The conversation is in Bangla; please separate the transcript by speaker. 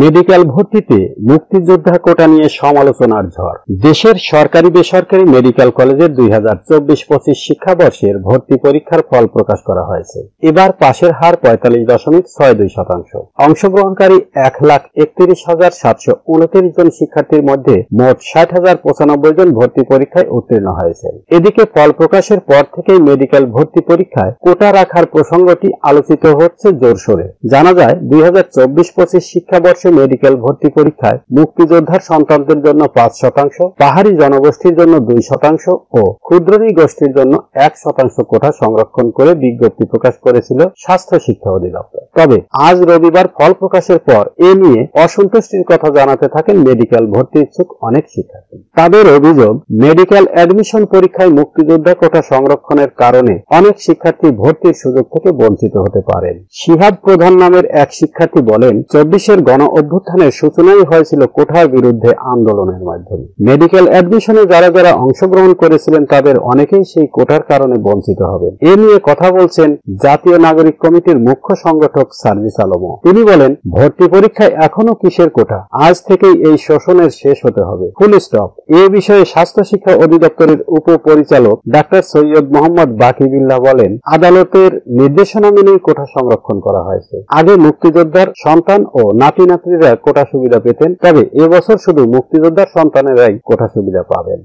Speaker 1: মেডিকেল ভর্তিতে মুক্তিযোদ্ধা কোটা নিয়ে সমালোচনার ঝড়। দেশের সরকারি বেসরকারি মেডিকেল কলেজের 2024-25 শিক্ষাবর্ষের ভর্তি পরীক্ষার ফল প্রকাশ করা হয়েছে। এবার পাশের হার 45.62%। অংশগ্রহণকারী 1,31,729 জন শিক্ষার্থীর মধ্যে মোট 60,095 জন ভর্তি পরীক্ষায় উত্তীর্ণ হয়েছেন। এদিকে ফল প্রকাশের পর থেকেই মেডিকেল ভর্তি পরীক্ষায় কোটা রাখার প্রসঙ্গটি আলোচিত হচ্ছে জোরসোরে। জানা যায় 2024-25 শিক্ষাবর্ষে মেডিকেল ভর্তি পরীক্ষায় মুক্তিযোদ্ধার সন্তানদের জন্য 5%, পাহাড়ি জনগোষ্ঠীর জন্য 2% ও ক্ষুদ্র গোষ্ঠীর জন্য 1% কোটা সংরক্ষণ করে বিজ্ঞপ্তি প্রকাশ করেছিল স্বাস্থ্য শিক্ষা অধিদপ্তর। তবে আজ রবিবার ফল প্রকাশের পর এ নিয়ে অসন্তুষ্টির কথা জানাতে থাকেন মেডিকেল ভর্তি ইচ্ছুক অনেক শিক্ষার্থী। তাদের অভিযোগ, মেডিকেল অ্যাডমিশন পরীক্ষায় মুক্তিযোদ্ধা কোটা সংরক্ষণের কারণে অনেক শিক্ষার্থী ভর্তির সুযোগ থেকে বঞ্চিত হতে পারেন। শিহাব প্রধান নামের এক শিক্ষার্থী বলেন, 24-এর গণ অভ্যুত্থানের সূচনাই হয়েছিল কোটার বিরুদ্ধে আন্দোলনের মাধ্যমে। মেডিকেল অ্যাডমিশনে যারা যারা অংশগ্রহণ করেছিলেন তাদের অনেকেই সেই কোটার কারণে বঞ্চিত হবেন। এ নিয়ে কথা বলছেন জাতীয় নাগরিক কমিটির মুখ্য সংগঠক সার্জিস আলমও। তিনি বলেন, ভর্তি পরীক্ষায় এখনো কিসের কোটা? আজ থেকেই এই শোষণের শেষ হতে হবে, ফুল স্টপ। এ বিষয়ে স্বাস্থ্য শিক্ষা অধিদপ্তরের উপপরিচালক ডাক্তার সৈয়দ মোহাম্মদ বাকি বিল্লাহ বলেন, আদালতের নির্দেশনা মেনেই কোটা সংরক্ষণ করা হয়েছে। আগে মুক্তিযোদ্ধার সন্তান ও নাতি নাতনিরা কোটা সুবিধা পেতেন, তবে এবছর শুধু মুক্তিযোদ্ধার সন্তানেরাই কোটা সুবিধা পাবেন।